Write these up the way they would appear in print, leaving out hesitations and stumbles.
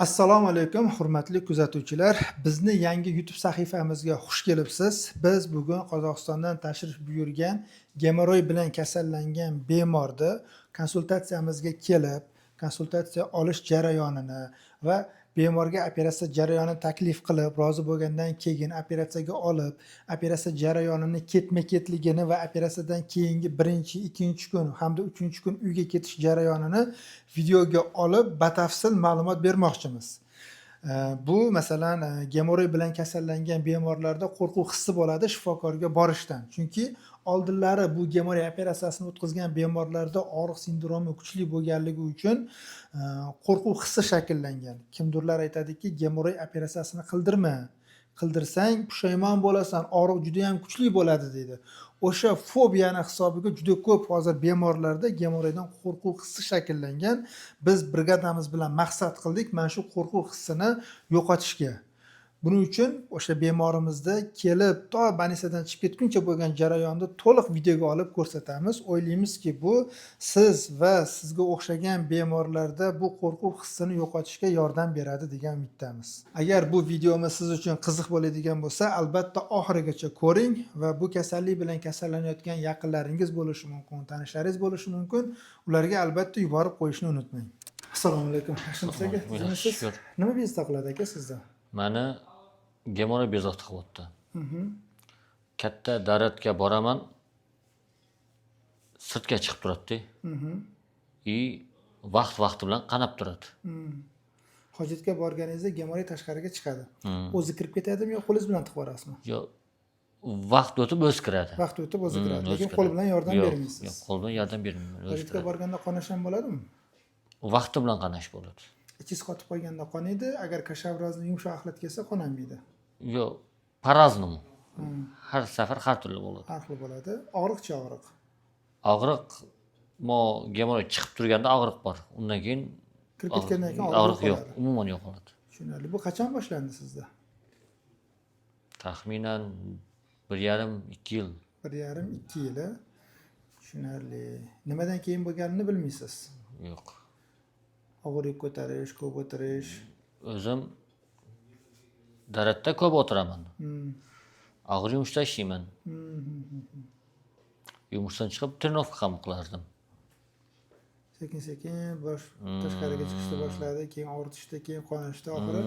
Assalomu alaykum, hurmatli kuzatuvchilar. Bizni yangi YouTube sahifamizga xush kelibsiz. Biz bugun Qozog'istondan tashrif buyurgan gemoroy bilan kasallangan bemorni konsultatsiyamizga kelib, konsultatsiya olish jarayonini va bemorga operatsiya jarayonini taklif qilib, rozi bo'lgandan keyin operatsiyaga olib, operatsiya jarayonini ketma-ketligini va operatsiyadan keyingi birinchi, ikkinchi kun hamda uchinchi kun uyga ketish jarayonini videoga olib, batafsil ma'lumot bermoqchimiz. Bu masalan gemoroy bilan kasallangan bemorlarda qo'rquv hissi bo'ladi shifokorga borishdan. Chunki oldinlari bu gemoroy operatsiyasini o'tkazgan bemorlarda og'riq sindromi kuchli bo'lganligi uchun qo'rquv hissi shakllangan. Kimdirlar aytadiki, gemoroy operatsiyasini qildirma. Qildirsang pushaymon bo'lasan, og'riq juda ham kuchli bo'ladi deydi. O'sha fobiyani hisobiga juda ko'p hozir bemorlarda gemoroydan qo'rquv hissi shakllangan. Biz brigadamiz bilan maqsad qildik mana shu qo'rquv hissini yo'qotishga. Buning uchun o'sha bemorimizni kelib to больницаdan chiqib ketguncha bo'lgan jarayonni to'liq videoga olib ko'rsatamiz. O'ylaymizki, bu siz va sizga o'xshagan bemorlarda bu qo'rquv hissini yo'qotishga yordam beradi degan umiddamiz. Agar bu videomiz siz uchun qiziq bo'ladigan bo'lsa, albatta oxirigacha ko'ring va bu kasallik bilan kasallanayotgan yaqinlaringiz bo'lishi mumkin, tanishlaringiz bo'lishi mumkin. Ularga albatta yuborib qo'yishni unutmang. Assalomu alaykum. Hashim aka, nima bezda qiladi aka sizda? Mani gemoroy bezovta qilyapti. Katta daratga boraman, sirtga chiqib turadi. Vaqt bilan qanab turadi. Hojatga borganingizda gemoroy tashqariga chiqadi. O'zi kirib ketadimi yo qo'lingiz bilan tiqib borasizmi? Yo'q. Vaqt o'tib o'zi kiradi. Vaqt o'tib o'zi kiradi. Lekin qo'l bilan yordam bermaysiz. Yo'q, qo'l bilan yordam bermayman. Hojatga borganda qonash ham bo'ladimi? Vaqti bilan qanash bo'ladi. Ichingiz qotib qolganda qonaydi, agar kashavrozni yumshoq axlat kelsa qonolmaydi. Yo'q, по-разному. Har safar har turli bo'ladi. Har xil bo'ladi. Og'riqchi og'riq. Og'riq gemoroy chiqib turganda og'riq bor. Undan keyin kirib ketgandan keyin og'riq yo'q, umuman yo'q bo'ladi. Tushunarli. Bu qachon boshlandi sizda? Taxminan 1,5-2 yil. 1,5-2 yili. Tushunarli. Nimadan keyin bo'lganini bilmaysiz? Yo'q. Og'ir yuk ko'tarish, ko'p o'tirish. O'zim daratda ko'p o'tiraman. Og'ir yumushda ishlayman. Yumushdan chiqib trenovka ham qilardim. Sekin-sekin tashqariga chiqishni boshladi, keyin og'ritishdi, keyin qonashdi, oxiri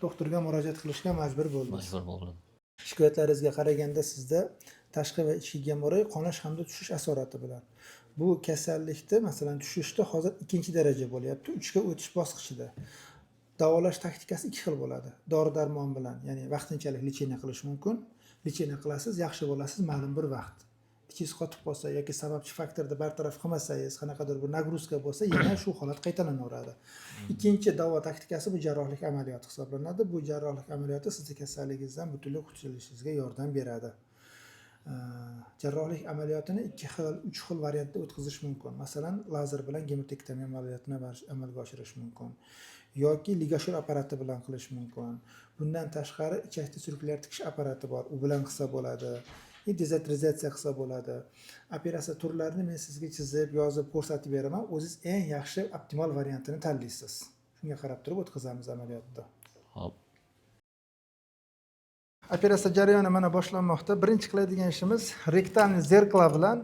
doktorga murojaat qilishga majbur bo'ldingiz. Majbur bo'ldim. Shikoyatlaringizga qaraganda sizda tashqi va ichki gemoroy qonash hamda tushish asorati bilan. Bu kasallikda masalan tushishda hozir 2-daraja bo'lyapti, 3ga o'tish bosqichida. Davolash taktikasi 2 xil bo'ladi. Dori-darmon bilan, ya'ni vaqtinchalik lecheniya qilish mumkin. Lecheniya qilasiz, yaxshi bo'lasiz ma'lum bir vaqt. Ichingiz qotib qolsa yoki sababchi faktorni bartaraf qilmasangiz, qanaqadir bir nagruzka bo'lsa, yana shu holat qaytalanaveradi. Ikkinchi davo taktikasi bu jarrohlik amaliyoti hisoblanadi. Bu jarrohlik amaliyoti sizning kasalligingizdan butunlay qutulishingizga yordam beradi. Jarrohlik amaliyotini 2 xil, 3 xil variantda o'tkazish mumkin. Masalan, lazer bilan gemotektomiya amaliyotini amalga oshirish mumkin. Yoki ligashur apparati bilan qilish mumkin. Bundan tashqari ichakda surunklar tikish apparati bor. U bilan qilsa bo'ladi. Dezatrizatsiya qilsa bo'ladi. Operatsiya turlarini men sizga chizib, yozib ko'rsatib beraman. O'zingiz eng yaxshi optimal variantini tanlaysiz. Shunga qarab turib o'tkazamiz amaliyotda. Xo'p. Operatsiya jarayoni mana boshlanmoqda. Birinchi qiladigan ishimiz rektalniy zerkalo bilan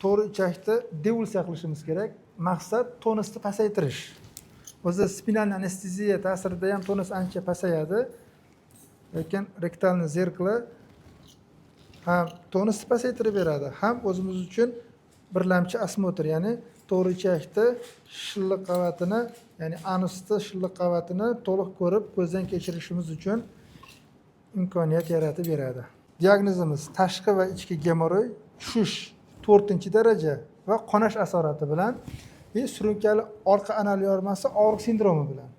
to'g'ri ichakda devulsiya qilishimiz kerak. Maqsad tonusni pasaytirish. O'zi spinal anesteziya ta'sirida ham tonus ancha pasayadi. Lekin rektalniy zerkalo ham tonusni pasaytirib beradi, ham o'zimiz uchun birlamchi osmotr, ya'ni to'g'ri ichakda shilliq qavatini, ya'ni anusda shilliq qavatini to'liq ko'rib, ko'zdan kechirishimiz uchun imkoniyat yaratib beradi. Diagnozimiz tashqi va ichki gemoroy, tushish 4-daraja va qonash asorati bilan surunkali orqa anal yormasi og'riq sindromi bilan.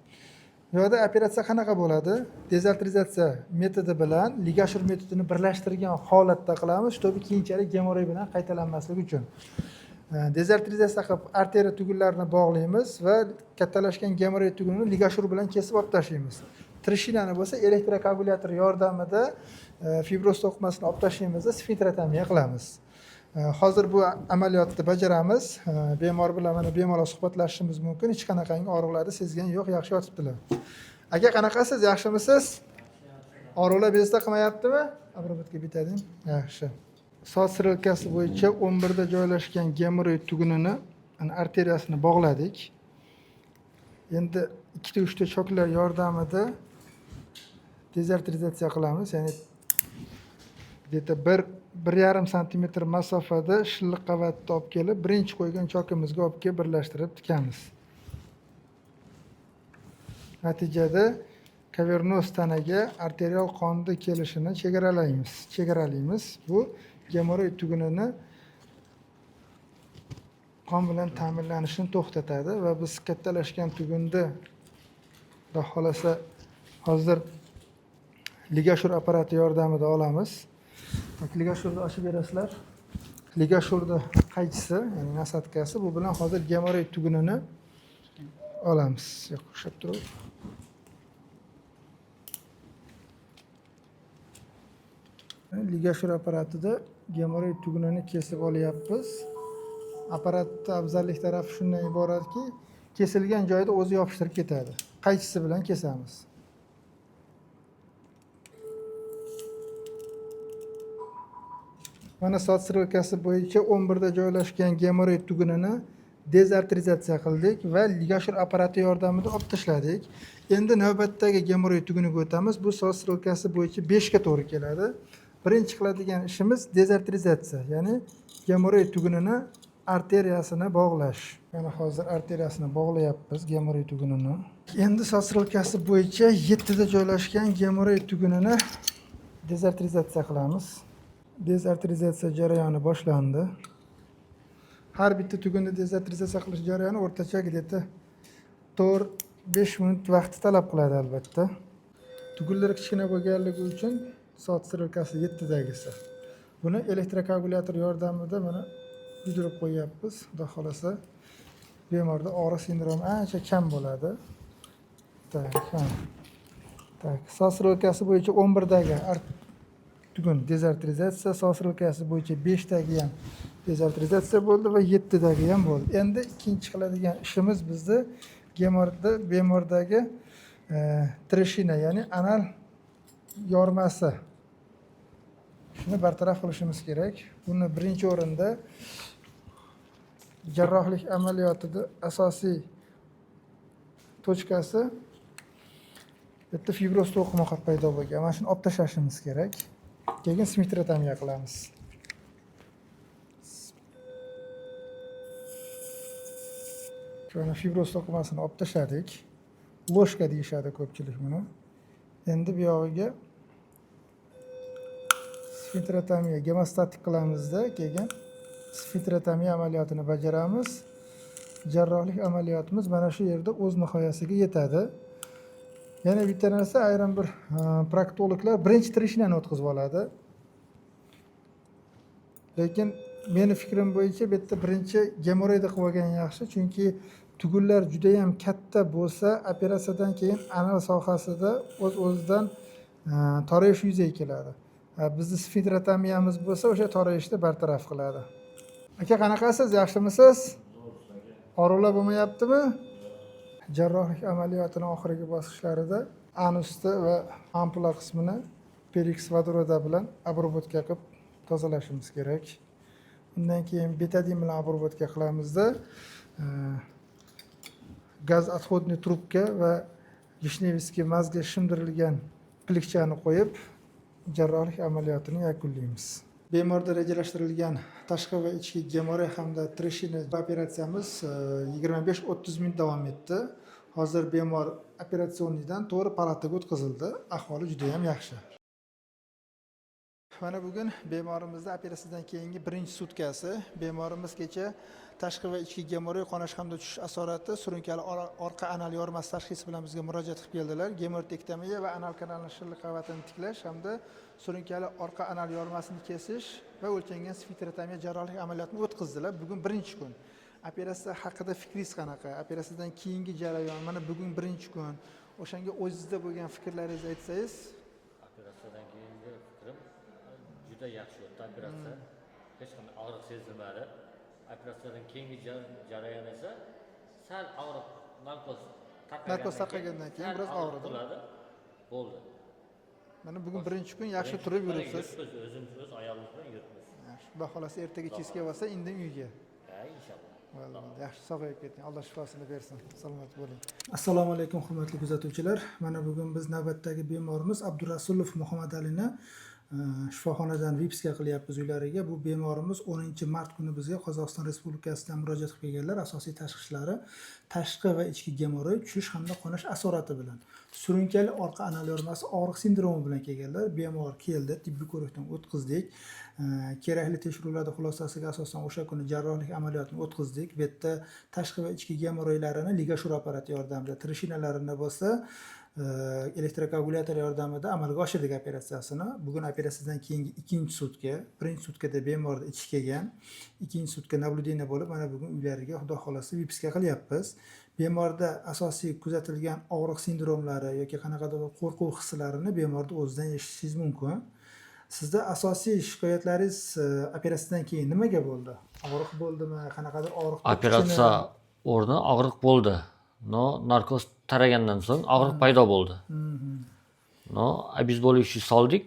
Bu yerda operatsiya qanaqa bo'ladi? Dezatrizatsiya metodi bilan ligashur metodini birlashtirgan holatda qilamiz, чтобы keyinchalik gemoroy bilan qaytalanmasligi uchun. Dezatrizatsiya qilib arteriya tugunlarini bog'laymiz va kattalashgan gemoroy tugunini ligashur bilan kesib olib tashlaymiz. Trishinani bo'lsa elektrokoagulyator yordamida fibroz to'qimasini olib tashlaymiz va sfenterotomiya qilamiz. Hozir bu amaliyotni bajaramiz. Bemor bilan mana bemalol suhbatlashishimiz mumkin. Hech qanaqangi og'riqlarni sezgan yo'q, yaxshi yotibdilar. Aka, qanaqasiz? Yaxshimisiz? Og'riqlar bezda qilmayaptimi? Abrobotga bitading. Yaxshi. Soch siralkasi bo'yicha 11 da joylashgan gemoroid tugunini, arteriyasini bog'ladik. Endi 2-3 ta choklar yordamida dezarterizatsiya qilamiz. Ya'ni deta 1,5 santimetr masofada shilliq qavatni olib kelib, birinchi qo'ygan chokimizga olib kelib birlashtirib tikamiz. Natijada kavernoz tanaga arterial qonni kelishini chegaralaymiz. Bu gemoroid tugunini qon bilan ta'minlanishini to'xtatadi va biz kattalashgan tugunni xudo xolasa hozir ligashur apparati yordamida olamiz. Ligashurni ochib berasizlar. Ligashurni qaychisi, ya'ni nasatkasi, bu bilan hozir gemoroid tugunini olamiz. Yo'qlab turib. Ligashur apparatida gemoroid tugunini kesib olyapmiz. Apparatning afzallik tarafi shundan iboratki, kesilgan joyda o'zi yopishtirib ketadi. Qaychisi bilan kesamiz. Mana soch siralkasi bo'yicha 11 da joylashgan gemoroid tugunini dezarterizatsiya qildik va ligashur apparati yordamida olib tashladik. Endi navbatdagi gemoroid tuguniga o'tamiz. Bu soch siralkasi bo'yicha 5 ga to'g'ri keladi. Birinchi qiladigan ishimiz dezarterizatsiya, ya'ni gemoroid tugunini arteriyasini bog'lash. Mana hozir arteriyasini bog'layapmiz gemoroid tugunini. Endi soch siralkasi bo'yicha 7 da joylashgan gemoroid tugunini dezarterizatsiya qilamiz. Dezarterizatsiya jarayoni boshlandi. Har bitta tugunni dezarterizatsiya qilish jarayoni o'rtacha 4-5 minut vaqt talab qiladi albatta. Tugunlar kichkina bo'lganligi uchun soch siralkasi 7 dagisi. Buni elektrokoagulyator yordamida mana kuydirib qo'yapmiz. Xudo xolasa bemorda og'riq sindromi ancha kam bo'ladi. Soch siralkasi bo'yicha 11 dagi tugun dezarterizatsiya, soch siralkasi bo'yicha 5 dagi ham dezarterizatsiya bo'ldi va 7 dagi ham bo'ldi. Endi ikkinchi qiladigan ishimiz bizni bemordagi treshina, ya'ni anal yormasi. Shuni bartaraf qilishimiz kerak. Buni birinchi o'rinda jarrohlik amaliyotida asosiy tochkasi bitta fibroz to'qimaqa paydo bo'lgan. Mana shuni olib tashlashimiz kerak. Keyin sfinkterotomiya qilamiz. Shuni fibroz to'qimasini olib tashladik. Loshka deyishadi ko'pchilik buni. Endi bu yog'iga sfinkterotomiya, gemostatik qilamizda, keyin sfinkterotomiya amaliyotini bajaramiz. Jarrohlik amaliyotimiz mana shu yerda o'z nihoyasiga yetadi. Yana bitta narsa, ayrim bir proktologlar birinchi treshinani o'tkazib oladi. Lekin meni fikrim bo'yicha bu yerda birinchi gemoroidni qilib olgan yaxshi, chunki tugunlar juda ham katta bo'lsa, operatsiyadan keyin anal sohasida o'z-o'zidan torayish yuzaga keladi. Bizni sfinkterotomiyamiz bo'lsa, o'sha torayishni bartaraf qiladi. Aka, qanaqasiz? Yaxshimisiz? Og'riqlar bo'lmayaptimi? Jarrohlik amaliyotining oxirgi bosqichlarida anusni va ampula qismini perix vodoroda bilan abrobotga qilib tozalashimiz kerak. Undan keyin betadin bilan abrobotga qilamizda gaz отходный trubka va vishnevskiy mazga shimdirilgan plikchani qo'yib jarrohlik amaliyotini yakunlaymiz. Bemorda rejalashtirilgan tashqi va ichki gemoroy hamda treshina operatsiyamiz 25-30 minut davom etdi. Hozir bemor operatsiyondan to'g'ri palataga o'tkazildi. Ahvoli juda ham yaxshi. Mana bugun bemorimizning operatsiyadan keyingi birinchi sutkasi. Bemorimiz kecha tashqi va ichki gemoroy qonash hamda tushish asorati surunkali orqa anal yormasi tashxisi bilan bizga murojaat qilib keldilar. Gemoroidektomiya va anal kanalining shilliq qavatini tiklash hamda surunkali orqa anal yormasini kesish va o'lchangan sfinkterotomiya jarrohlik amaliyotini o'tkazdilar. Bugun birinchi kun. Operatsiya haqida fikringiz qanaqa? Operatsiyadan keyingi jarayon, mana bugun birinchi kun. O'shanga o'zingizda bo'lgan fikrlaringizni aytsangiz. Operatsiyadan keyingi fikrim juda yaxshi o'tdi operatsiya. hech qanday og'riq sezilmadi. Operatsiyadan keyingi jarayon esa sal og'riq narkoz Narkoz tarqagandan keyin sal biroz og'riq og'ridi. bo'ladi. Bo'ldi. Mana bugun birinchi kun yaxshi turib yuribsiz. Biz o'zimiz o'z ayolimiz bilan yuribmiz. Yaxshi. Xudo xolasa ertaga cheskga bo'lsa indin uyga. Inshaalloh. Yaxshi sog'ayib keting. Alloh shifosini bersin. Salomat bo'ling. Assalomu alaykum hurmatli kuzatuvchilar. Mana bugun biz navbatdagi bemorimiz Abdurasulov Muhammad Alini shifoxonadan vipsga qilyapmiz uylariga. Bu bemorimiz 10-mart kuni bizga Qozog'iston Respublikasidan murojaat qilib kelganlar. Asosiy tashxislari tashqi va ichki gemoroy, tushish hamda qo'nish asorati bilan. Surunkali orqa anal yormasi og'riq sindromi bilan kelganlar. Bemor keldi, tibbiy ko'rikdan o'tkazdik. Kerakli tekshiruvlarning xulosasiga asosan o'sha kuni jarrohlik amaliyotini o'tkazdik. Bu yerda tashqi va ichki gemoroylarini ligashur apparati yordamida, trishinalarini bo'lsa elektrokoagulyator yordamida amalga oshirdik operatsiyasini. Bugun operatsiyadan keyingi ikkinchi sutka, birinchi sutkada bemorni ichi kelgan, ikkinchi sutka nabludeniya bo'lib, mana bugun uylariga xudo xolasa vipsga qilyapmiz. Bemorda asosiy kuzatilgan og'riq sindromlari yoki qanaqadir qo'rquv hislarini bemorda o'zidan eshitishingiz mumkin. Sizda asosiy shikoyatlaringiz operatsiyadan keyin nimaga bo'ldi? Og'riq bo'ldimi? Qanaqadir og'riq? Operatsiya o'rni og'riq bo'ldi. Narkoz taragandan so'ng og'riq paydo bo'ldi. Обезболивающий soldik.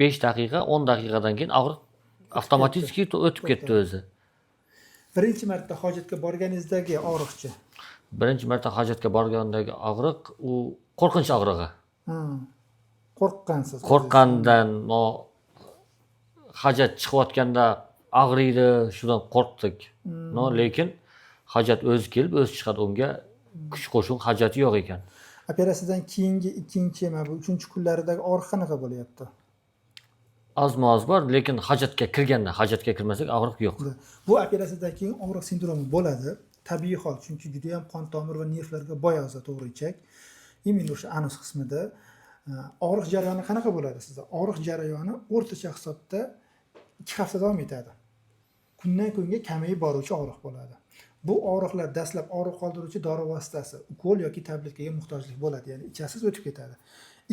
5 daqiqa, 10 daqiqadan keyin og'riq avtomatik o'tib ketdi o'zi. Birinchi marta hojatga borganingizdagi og'riqchi? Birinchi marta hojatga borgandagi og'riq u qo'rqinch og'rig'i. Qo'rqqansiz. Qo'rqqandan hojat chiqayotganda og'riydi, shundan qo'rqdik. Lekin hojat o'zi kelib, o'zi chiqadi, unga kuch qo'shuv hojati yo'q ekan. Operatsiyadan keyingi ikkinchi, mana bu 3-kunlaridagi og'riq qanaqa bo'lyapti? Oz-moz bor, lekin hojatga kirganda, hojatga kirmasak og'riq yo'q. Bu operatsiyadan keyin og'riq sindromi bo'ladi. Tabiiy hol, chunki juda ham qon tomir va nervlarga boy a'zo to'g'richak. Imенно o'sha anus qismida og'riq jarayoni qanaqa bo'ladi sizda? Og'riq jarayoni o'rtacha hisobda 2 hafta davom etadi. Kundan kunga kamayib boruvchi og'riq bo'ladi. Bu og'riqlar dastlab og'riq qoldiruvchi dori vositasi, ukol yoki tabletkaga muhtojlik bo'ladi, ya'ni ichasiz o'tib ketadi.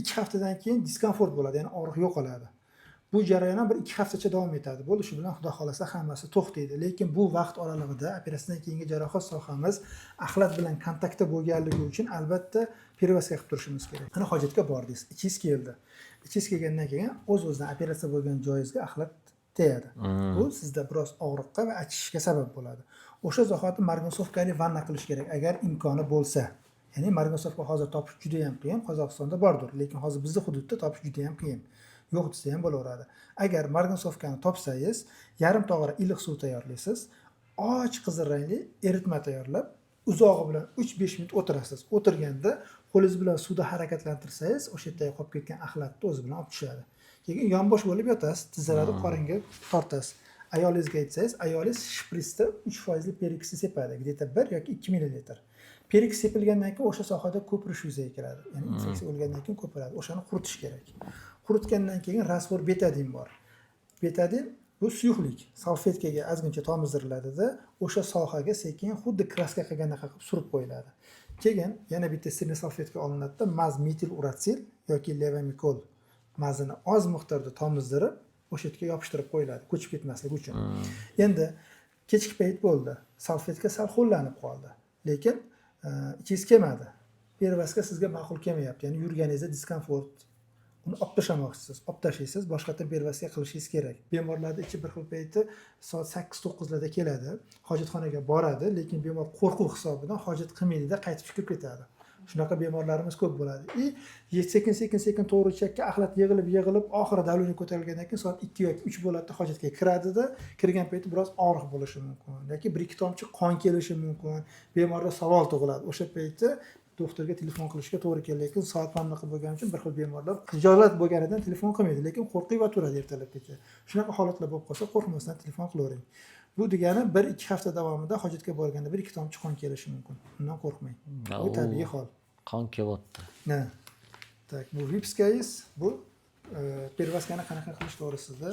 2 haftadan keyin diskomfort bo'ladi, ya'ni og'riq yo'qoladi. Bu jarayon bir 2 haftacha davom etadi. Bo'lishi bilan xudo xolasa hammasi to'xtaydi. Lekin bu vaqt oralig'ida operatsiyadan keyingi jarohat sohamiz axlat bilan kontaktda bo'lganligi uchun albatta pervaska qilib turishimiz kerak. Mana hojatga bordingiz, ichingiz keldi. Ichingiz kelgandan keyin o'z-o'zidan operatsiya bo'lgan joyingizga axlat tegadi. Bu sizda biroz og'riqqa va achishishga sabab bo'ladi. O'sha zahoti margansovkali vanna qilish kerak agar imkoni bo'lsa. Ya'ni margansovka hozir topish juda ham qiyin, Qozog'istonda bordir, lekin hozir bizning hududda topish juda ham qiyin. Yo'q desa ham bo'laveradi. Agar margansovkani topsangiz, yarim tog'ora iliq suv tayyorlaysiz, och qizil rangli eritma tayyorlab, uzog'i bilan 3-5 minut o'tirasiz. O'tirganda qo'lingiz bilan suvda harakatlantirsangiz, o'sha yerdagi qolib ketgan axlatni o'zi bilan olib tushadi. Keyin yonbosh bo'lib yotasiz, tizzalarini qoringa tortasiz. Ayolingizga aytsangiz, ayolingiz shpritsda 3% periksi sepadi, где-то 1 yoki 2 ml. Periks sepilgandan keyin o'sha sohada ko'pirish yuzaga keladi. Ya'ni infeksiya o'lgandan keyin ko'piradi. O'shani quritish kerak. Quritgandan keyin rastvor betadin bor. Betadin bu suyuqlik, salfetkaga ozgincha tomizdiriladi-da, o'sha sohaga sekin xuddi kraska qilgandek qilib surib qo'yiladi. Keyin yana bitta sirli salfetka olinadi-da, maz metil uratsil yoki levamikol mazini oz miqdorda tomizdirib, o'sha yerga yopishtirib qo'yiladi, ko'chib ketmasligi uchun. Endi kechki payt bo'ldi, salfetka sal ho'llanib qoldi, lekin ichingiz kelmadi. Pervaska sizga ma'qul kelmayapti, ya'ni yurganingizda diskomfort. Uni olib tashlamoqchisiz, olib tashlaysiz, boshqadan pervaska qilishingiz kerak. Bemorlarda ichi bir xil payti soat 8-9 larda keladi, hojatxonaga boradi, lekin bemor qo'rquv hisobidan hojat qilmaydi-da, qaytib chiqib ketadi. Shunaqa bemorlarimiz ko'p bo'ladi. Sekin to'g'richakka axlat yig'ilib, oxiri davluniy ko'tarilgandan keyin soat 2 yoki 3 bo'ladi, hojatga kiradida, kirgan payti biroz og'riq bo'lishi mumkin yoki 1-2 tomchi qon kelishi mumkin. Bemorda savol tug'iladi. O'sha payti doktorga telefon qilishga to'g'ri keladi, lekin soat mamlaqa bo'lgani uchun bir xil bemorlar xijolat bo'lganidan telefon qilmaydi, lekin qo'rqib va turadi ertalabgacha. Shunaqa holatlar bo'lib qolsa, qo'rqmasdan telefon qilavering. Bu degani 1-2 hafta davomida hojatga borganda 1-2 tomchi qon kelishi mumkin. Undan qo'rqmang. Bu tabiiy hol. Qon kelyapti. Tak, bu vipskangiz, bu pervaskani qanaqa qilish to'g'risida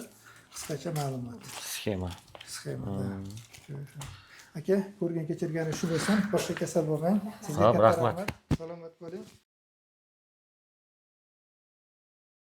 qisqacha ma'lumot. Sxema. Aka, ko'rgan kechirgani shu bo'lsin, boshqa kasal bo'lmang. Sizga rahmat. Salomat bo'ling.